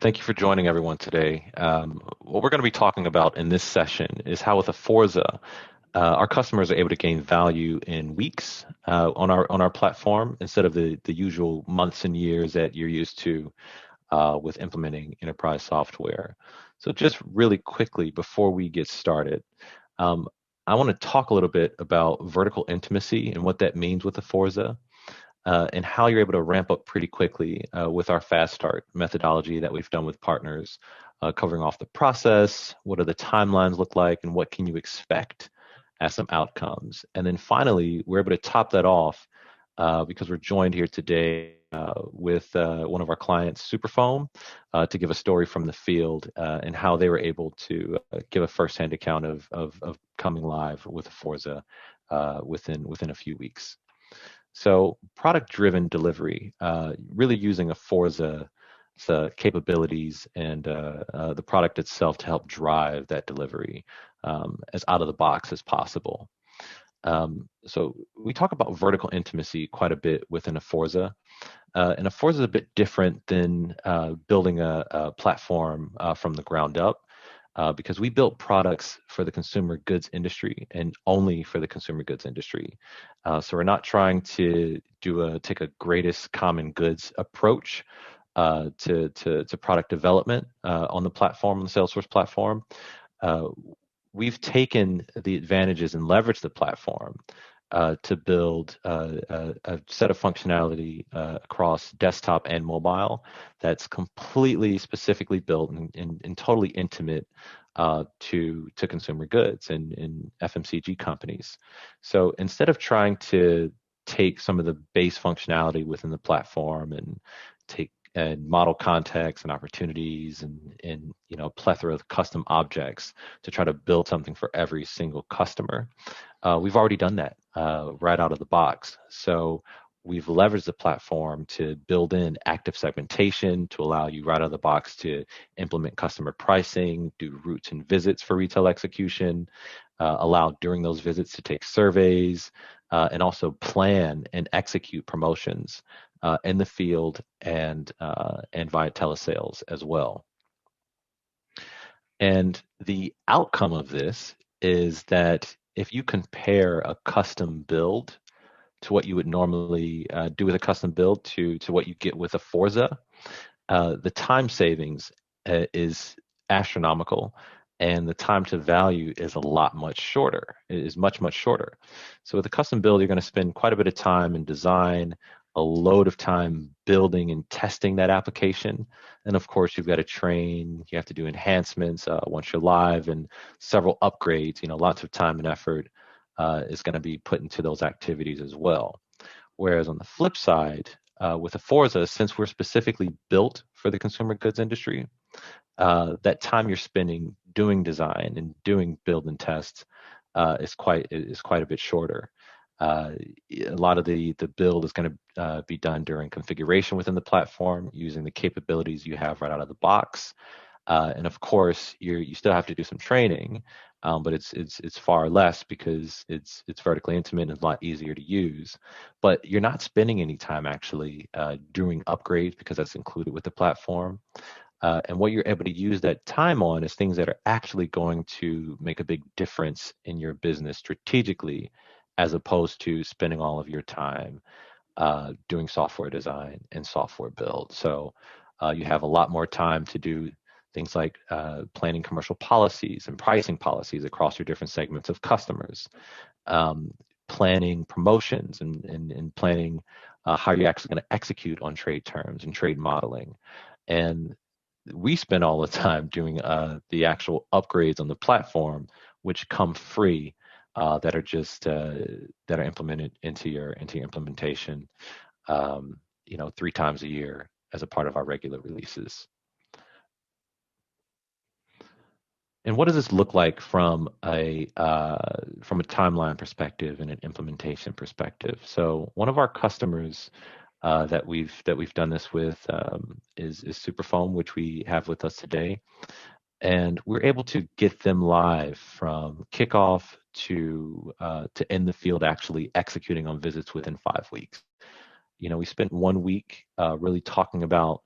Thank you for joining everyone today. What we're going to be talking about in this session is how with Aforza, our customers are able to gain value in weeks on our platform instead of the usual months and years that you're used to with implementing enterprise software. So just really quickly before we get started, um, I want to talk a little bit about vertical intimacy and what that means with Aforza and how you're able to ramp up pretty quickly with our fast start methodology that we've done with partners, covering off the process, what do the timelines look like, and what can you expect as some outcomes. And then finally, we're able to top that off because we're joined here today with one of our clients, Superfoam, to give a story from the field and how they were able to give a firsthand account of coming live with Forza within a few weeks. So product-driven delivery, really using a Forza capabilities and the product itself to help drive that delivery as out of the box as possible. So we talk about vertical intimacy quite a bit within a Forza. And a Forza is a bit different than building a platform from the ground up because we built products for the consumer goods industry and only for the consumer goods industry. So we're not trying to take a greatest common goods approach to product development on the platform, on the Salesforce platform. Uh, we've taken the advantages and leveraged the platform to build a set of functionality across desktop and mobile that's completely specifically built and totally intimate to consumer goods and FMCG companies. So instead of trying to take some of the base functionality within the platform and take and model context and opportunities and a plethora of custom objects to try to build something for every single customer. We've already done that right out of the box. So we've leveraged the platform to build in active segmentation to allow you right out of the box to implement customer pricing, do routes and visits for retail execution, allow during those visits to take surveys, and also plan and execute promotions in the field and via telesales as well. And the outcome of this is that if you compare a custom build to what you would normally do with a custom build to what you get with a Forza, the time savings is astronomical, and the time to value is a lot much shorter. It is much, much shorter. So with a custom build, you're going to spend quite a bit of time in design, a load of time building and testing that application. And of course, you've got to train, you have to do enhancements once you're live and several upgrades, lots of time and effort is going to be put into those activities as well. Whereas on the flip side, with a Forza, since we're specifically built for the consumer goods industry, that time you're spending doing design and doing build and tests is quite a bit shorter. A lot of the build is going to be done during configuration within the platform using the capabilities you have right out of the box. And of course, you still have to do some training, but it's far less because it's vertically intimate and it's a lot easier to use. But you're not spending any time actually doing upgrades because that's included with the platform. And what you're able to use that time on is things that are actually going to make a big difference in your business strategically, as opposed to spending all of your time doing software design and software build. So you have a lot more time to do things like planning commercial policies and pricing policies across your different segments of customers, planning promotions and planning how you're actually going to execute on trade terms and trade modeling. And we spend all the time doing the actual upgrades on the platform, which come free, that are just that are implemented into your implementation, 3 times a year as a part of our regular releases. And what does this look like from a timeline perspective and an implementation perspective? So one of our customers that we've done this with is Superfoam, which we have with us today, and we're able to get them live from kickoff to in the field actually executing on visits within 5 weeks. We spent one week really talking about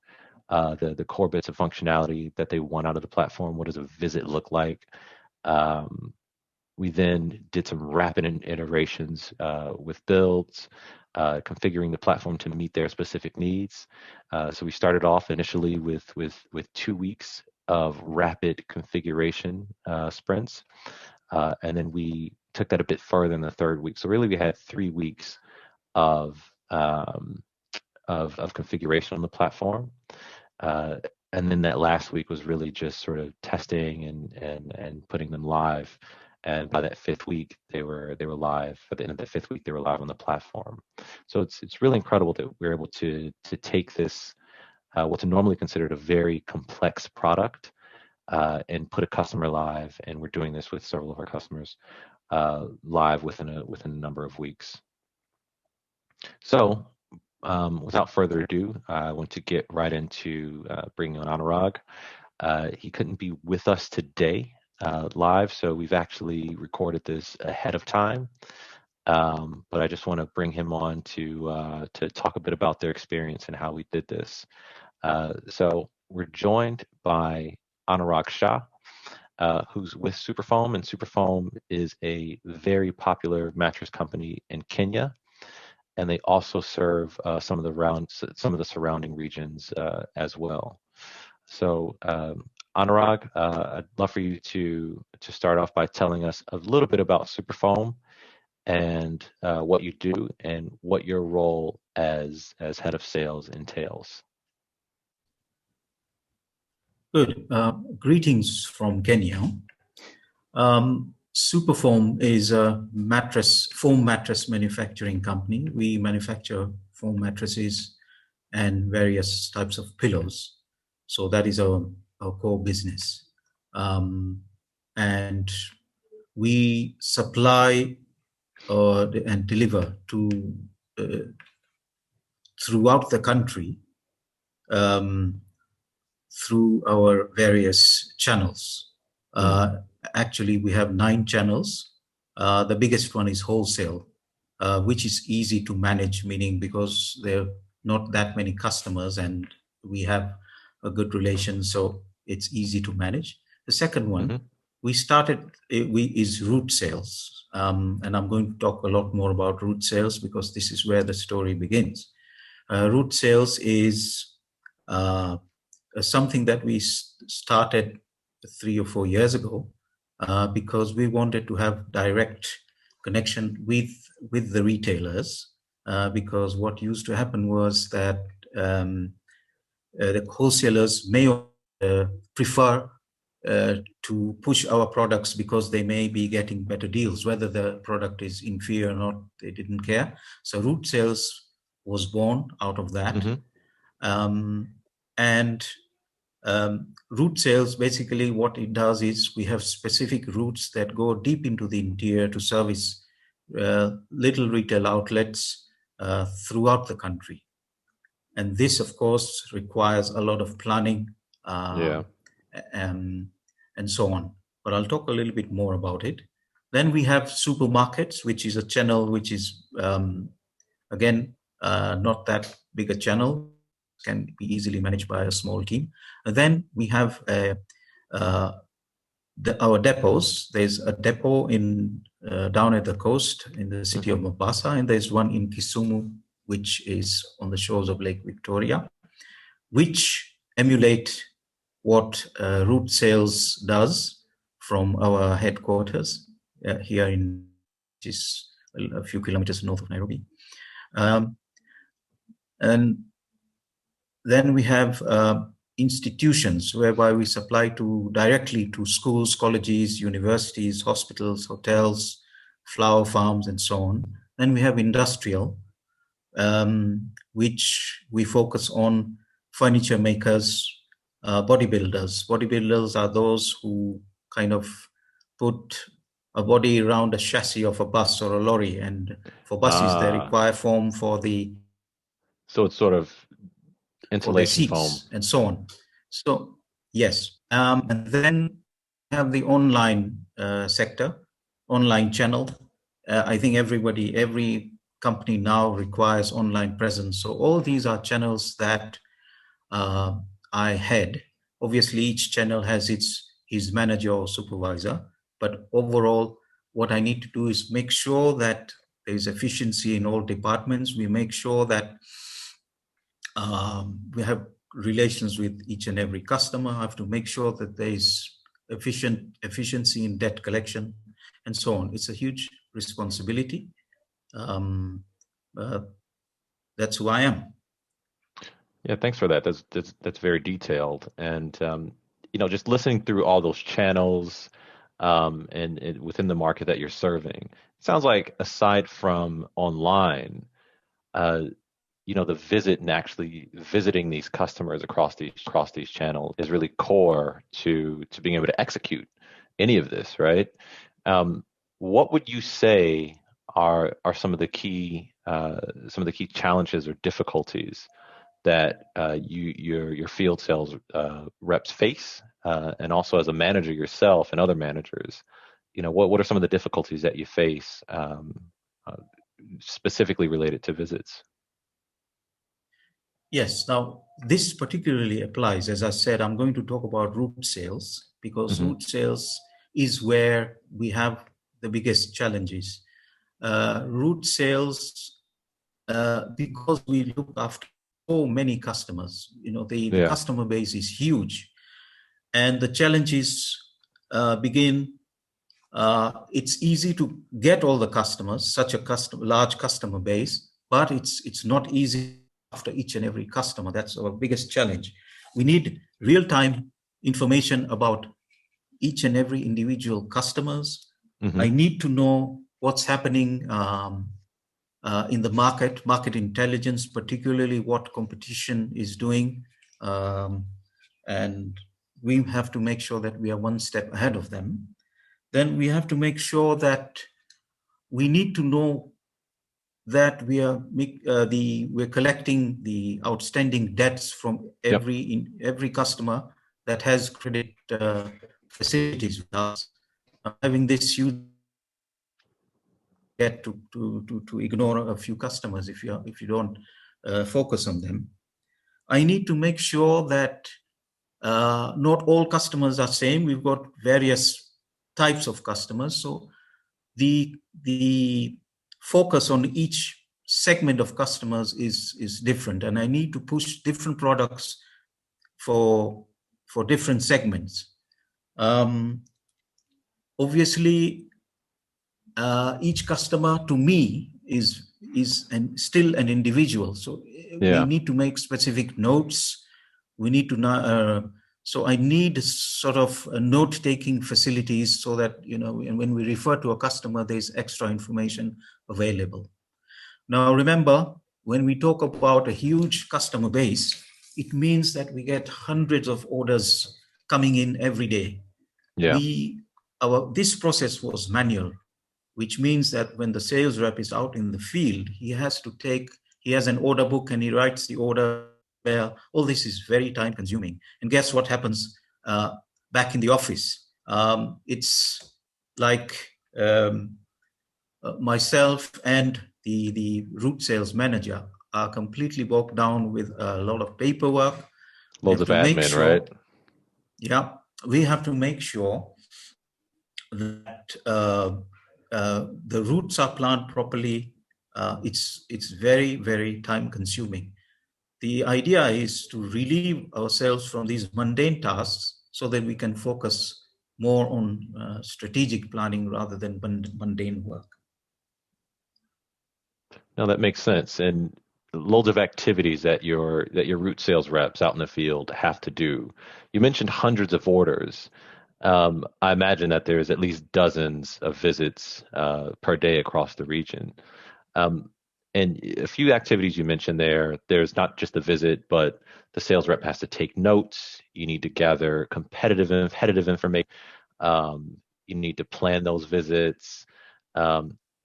the core bits of functionality that they want out of the platform. What does a visit look like? We then did some rapid iterations with builds, configuring the platform to meet their specific needs. So we started off initially with 2 weeks of rapid configuration sprints, and then we took that a bit further in the third week. So really, we had 3 weeks of configuration on the platform. And then that last week was really just sort of testing and putting them live. And by that fifth week, they were live. At the end of that fifth week, they were live on the platform. So it's really incredible that we're able to take this, what's normally considered a very complex product, and put a customer live. And we're doing this with several of our customers live within a number of weeks. So without further ado, I want to get right into bringing on Anurag. He couldn't be with us today live, so we've actually recorded this ahead of time. But I just want to bring him on to talk a bit about their experience and how we did this. So we're joined by Anurag Shah, who's with Superfoam, and Superfoam is a very popular mattress company in Kenya. And they also serve some of the surrounding regions as well. So, Anurag, I'd love for you to start off by telling us a little bit about Superfoam and what you do and what your role as head of sales entails. Good. Greetings from Kenya. Superfoam is a foam mattress manufacturing company. We manufacture foam mattresses and various types of pillows. So that is our core business. And we supply and deliver to throughout the country through our various channels. Actually, we have 9 channels. The biggest one is wholesale, which is easy to manage, meaning because there are not that many customers and we have a good relation, so it's easy to manage. The second one we started is route sales, and I'm going to talk a lot more about route sales because this is where the story begins. Route sales is something that we started 3 or 4 years ago. Because we wanted to have direct connection with the retailers, because what used to happen was that the wholesalers may prefer to push our products because they may be getting better deals, whether the product is inferior or not, they didn't care. So route sales was born out of that. Route sales, basically what it does is we have specific routes that go deep into the interior to service little retail outlets throughout the country. And this, of course, requires a lot of planning and so on. But I'll talk a little bit more about it. Then we have supermarkets, which is a channel which is, again, not that big a channel, can be easily managed by a small team. And then we have our depots. There's a depot down at the coast in the city of Mombasa, and there's one in Kisumu, which is on the shores of Lake Victoria, which emulate what route sales does from our headquarters here which is a few kilometers north of Nairobi. And then we have institutions whereby we supply directly to schools, colleges, universities, hospitals, hotels, flower farms, and so on. Then we have industrial, which we focus on furniture makers, bodybuilders. Bodybuilders are those who kind of put a body around a chassis of a bus or a lorry, and for buses they require foam for the... So it's sort of insulation foam and so on. So yes, and then we have the online sector, online channel. I think every company now requires online presence. So all these are channels that I head. Obviously, each channel has his manager or supervisor, but overall, what I need to do is make sure that there is efficiency in all departments. We make sure that we have relations with each and every customer. I have to make sure that there is efficiency in debt collection, and so on. It's a huge responsibility. Um, uh, that's who I am. Yeah, thanks for that. That's very detailed. And just listening through all those channels and within the market that you're serving, it sounds like aside from online, uh, the visit and actually visiting these customers across these channels is really core to being able to execute any of this, right? Um, what would you say are some of the key challenges or difficulties that your field sales reps face, and also as a manager yourself and other managers, what are some of the difficulties that you face uh, specifically related to visits? Yes. Now, this particularly applies. As I said, I'm going to talk about route sales because Hmm. route sales is where we have the biggest challenges. Route sales, because we look after so many customers, the Yeah. customer base is huge, and the challenges begin. It's easy to get all the customers, such a large customer base, but it's not easy after each and every customer. That's our biggest challenge. We need real-time information about each and every individual customers. Hmm. I need to know what's happening in the market intelligence, particularly what competition is doing, um, and we have to make sure that we are one step ahead of them. Then we have to make sure that we need to know that we're collecting the outstanding debts from Yep. every customer that has credit facilities with us. Having this, you get to ignore a few customers if you don't focus on them. I need to make sure that not all customers are same. We've got various types of customers, so the focus on each segment of customers is different, and I need to push different products for different segments. Um, Obviously, each customer to me still an individual, so we Yeah. need to make specific notes. We need to so I need sort of note taking facilities so that when we refer to a customer, there's extra information available. Now remember, when we talk about a huge customer base, it means that we get hundreds of orders coming in every day. Yeah. This process was manual, which means that when the sales rep is out in the field, he has an order book and he writes the order. Well, all this is very time consuming. And guess what happens back in the office? It's like myself and the route sales manager are completely bogged down with a lot of paperwork. We Loads have of to make admin, right? sure, yeah, we have to make sure that the routes are planned properly. It's very, very time consuming. The idea is to relieve ourselves from these mundane tasks so that we can focus more on strategic planning rather than mundane work. No, that makes sense. And loads of activities that your route sales reps out in the field have to do. You mentioned hundreds of orders. I imagine that there's at least dozens of visits per day across the region. Um, and a few activities you mentioned there, there's not just the visit, but the sales rep has to take notes. You need to gather competitive information. You need to plan those visits.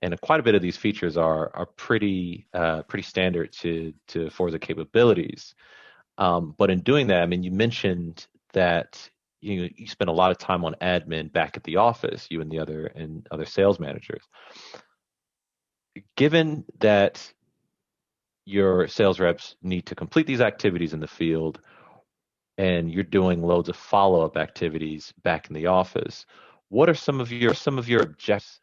And quite a bit of these features are pretty standard to Forza capabilities. But in doing that, I mean, you mentioned that you spend a lot of time on admin back at the office, you and the other sales managers. Given that your sales reps need to complete these activities in the field, and you're doing loads of follow-up activities back in the office. What are some of your objectives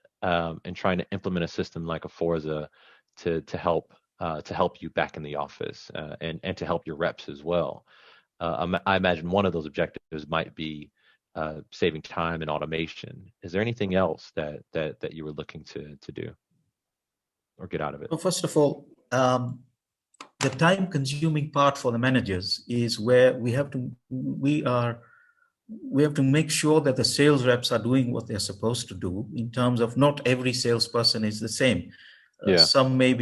in trying to implement a system like Aforza to help you back in the office and to help your reps as well? I imagine one of those objectives might be saving time and automation. Is there anything else that you were looking to do or get out of it? Well, first of all, the time consuming part for the managers is where we have to make sure that the sales reps are doing what they're supposed to do, in terms of not every salesperson is the same. Yeah. Some may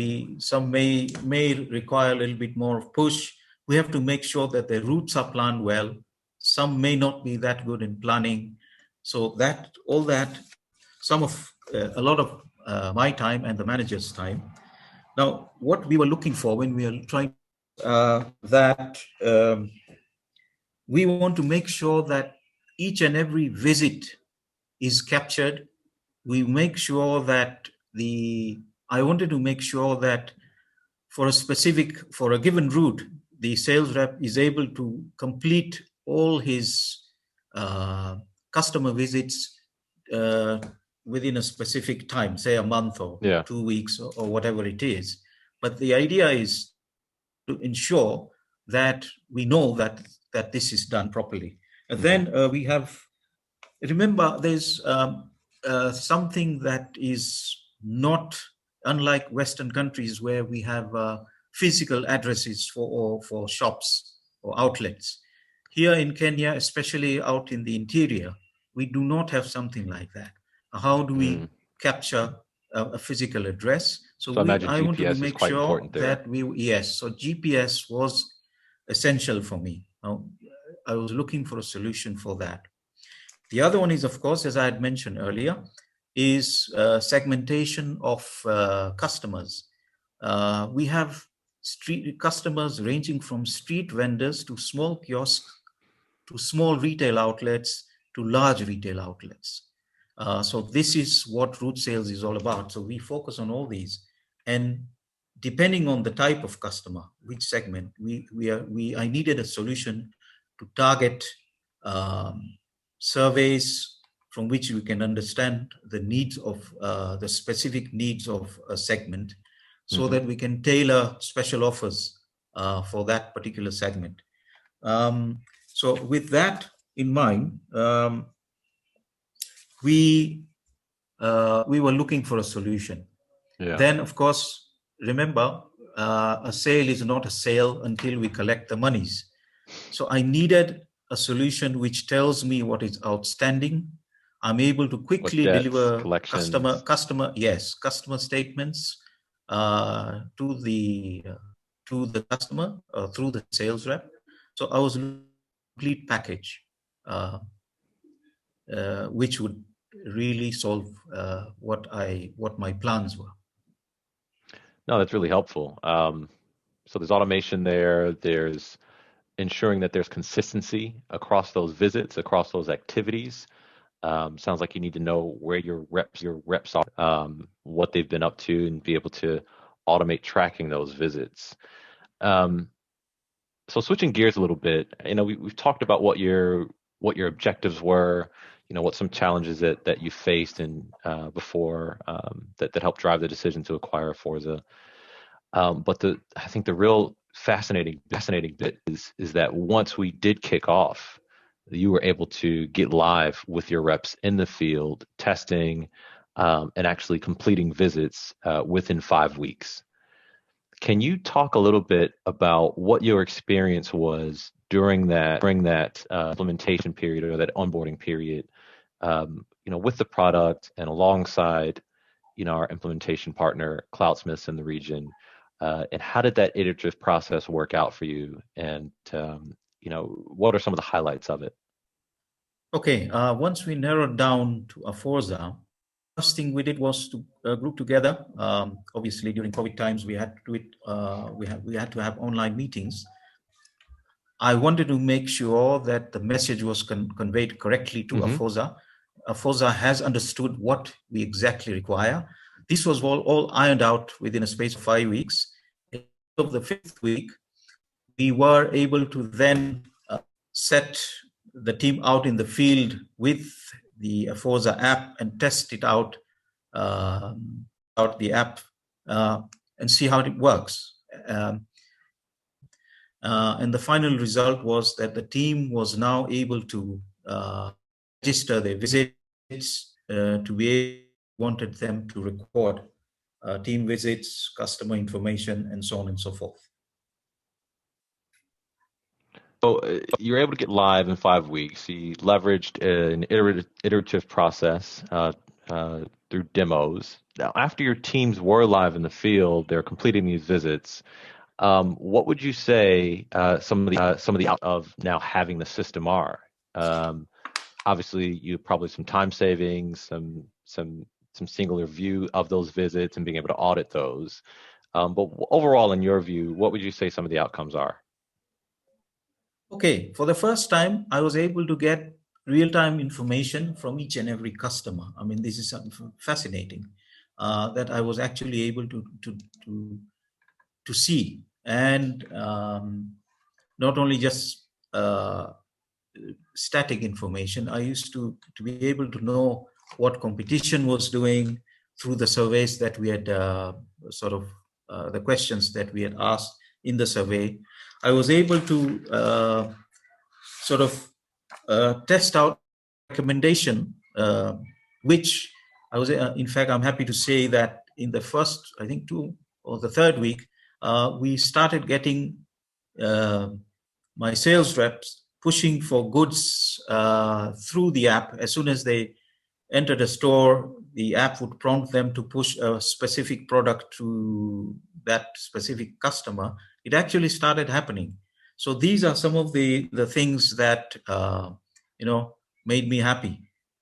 require a little bit more of push. We have to make sure that the routes are planned well. Some may not be that good in planning. So a lot of my time and the manager's time. Now, what we were looking for when we are trying that we want to make sure that each and every visit is captured. We make sure that I wanted to make sure that for a given route, the sales rep is able to complete all his customer visits within a specific time, say a month or 2 weeks or whatever it is. But the idea is to ensure that we know that this is done properly. And then remember, there's something that is not unlike Western countries where we have physical addresses for shops or outlets. Here in Kenya, especially out in the interior, we do not have something like that. How do we capture a physical address? So I wanted to make sure that so GPS was essential for me. I was looking for a solution for that. The other one is, of course, as I had mentioned earlier, is segmentation of customers. We have street customers ranging from street vendors to small kiosks, to small retail outlets, to large retail outlets. So this is what route sales is all about. So we focus on all these, and depending on the type of customer, which segment, I needed a solution to target surveys from which we can understand the needs of the specific needs of a segment, so that we can tailor special offers for that particular segment. So with that in mind, we were looking for a solution. Then, of course, remember, a sale is not a sale until we collect the monies. So I needed a solution which tells me what is outstanding. I'm able to quickly deliver customer statements to the customer through the sales rep. So I was looking at a complete package, which would really solve what my plans were. No, that's really helpful. So there's automation there. There's ensuring that there's consistency across those visits, across those activities. Sounds like you need to know where your reps are, what they've been up to, and be able to automate tracking those visits. So switching gears a little bit, we've talked about what your objectives were, what some challenges that you faced before that helped drive the decision to acquire Aforza. But I think the real fascinating bit is that once we did kick off, you were able to get live with your reps in the field, testing and actually completing visits within 5 weeks. Can you talk a little bit about what your experience was during that implementation period or that onboarding period, with the product and alongside, our implementation partner, Cloudsmiths in the region, and how did that iterative process work out for you? And what are some of the highlights of it? Okay, once we narrowed down to Aforza, first thing we did was to group together. Obviously, during COVID times, we had to do it. We had to have online meetings. I wanted to make sure that the message was conveyed correctly to Aforza. Aforza has understood what we exactly require. This was all ironed out within a space of 5 weeks. Of the 5th week, we were able to then set the team out in the field with the Aforza app and test it out the app and see how it works. And the final result was that the team was now able to register their visits to be wanted them to record team visits, customer information, and so on and so forth. So you're able to get live in 5 weeks. You leveraged an iterative process through demos. Now, after your teams were live in the field, they're completing these visits. What would you say some of the out of now having the system are? Obviously, you probably some time savings, some singular view of those visits and being able to audit those. But overall, in your view, what would you say some of the outcomes are? Okay, for the first time, I was able to get real-time information from each and every customer. I mean, this is something fascinating that I was actually able to see, and not only just static information. I used to be able to know what competition was doing through the surveys that we had the questions that we had asked in the survey. I was able to test out recommendation, which I was, in fact, I'm happy to say that in the first, I think, 2 or the 3rd week, we started getting my sales reps pushing for goods through the app. As soon as they entered a store, the app would prompt them to push a specific product to that specific customer. It actually started happening. So these are some of the things that made me happy.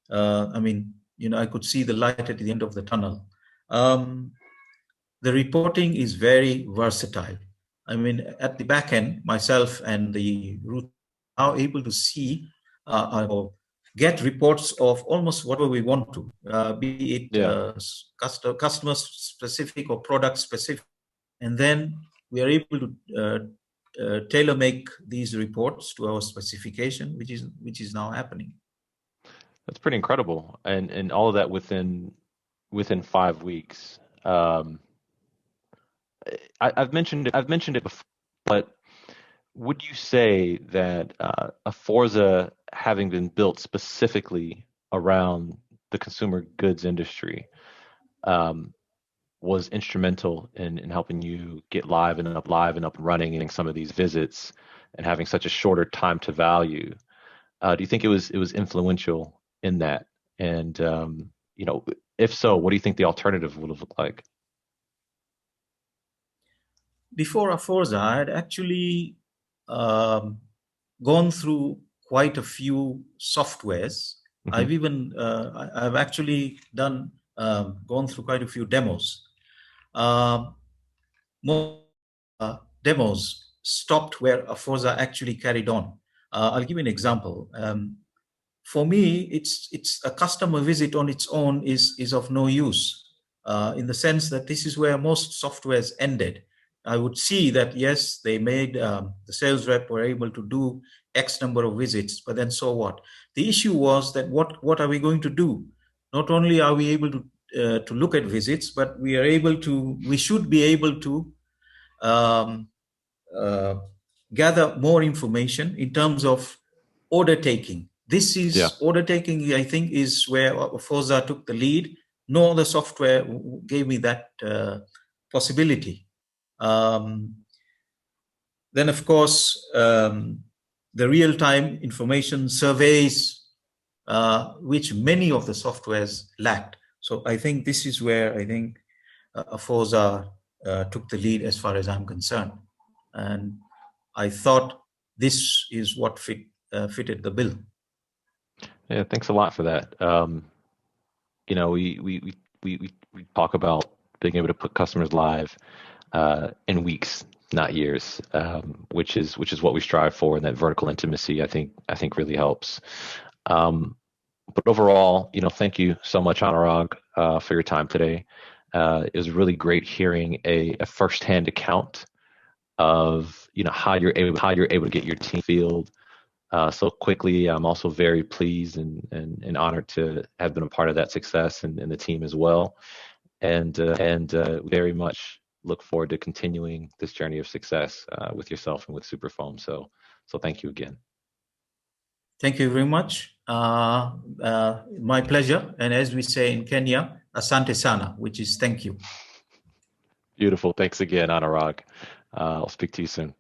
I could see the light at the end of the tunnel. The reporting is very versatile. I mean, at the back end, myself and the root are able to see or get reports of almost whatever we want to, be it customer specific or product specific, and then we are able to tailor make these reports to our specification, which is now happening. That's pretty incredible, and all of that within 5 weeks. I've mentioned it before, but would you say that Aforza, having been built specifically around the consumer goods industry, was instrumental in helping you get live and up and running and some of these visits and having such a shorter time to value? Do you think it was influential in that? And if so, what do you think the alternative would have looked like? Before Aforza, I had actually gone through quite a few softwares. Mm-hmm. I've actually gone through quite a few demos. More demos stopped where Aforza actually carried on. I'll give you an example. For me, it's a customer visit on its own is of no use, in the sense that this is where most softwares ended. I would see that, yes, they made the sales rep were able to do X number of visits, but then so what? The issue was that what are we going to do? Not only are we able to look at visits, but we should be able to gather more information in terms of order taking. Order taking, I think, is where Aforza took the lead. No other software gave me that possibility. Then, of course, the real-time information surveys, which many of the softwares lacked. So I think this is where Aforza took the lead as far as I'm concerned. And I thought this is what fitted the bill. Yeah, thanks a lot for that. We talk about being able to put customers live in weeks, not years, which is what we strive for, and that vertical intimacy I think really helps. But overall, thank you so much, Anurag, for your time today. It was really great hearing a firsthand account of how you're able to get your team field, so quickly. I'm also very pleased and honored to have been a part of that success and the team as well. And very much look forward to continuing this journey of success with yourself and with Superfoam. So thank you again. Thank you very much. My pleasure. And as we say in Kenya, asante sana, which is thank you. Beautiful. Thanks again, Anurag. I'll speak to you soon.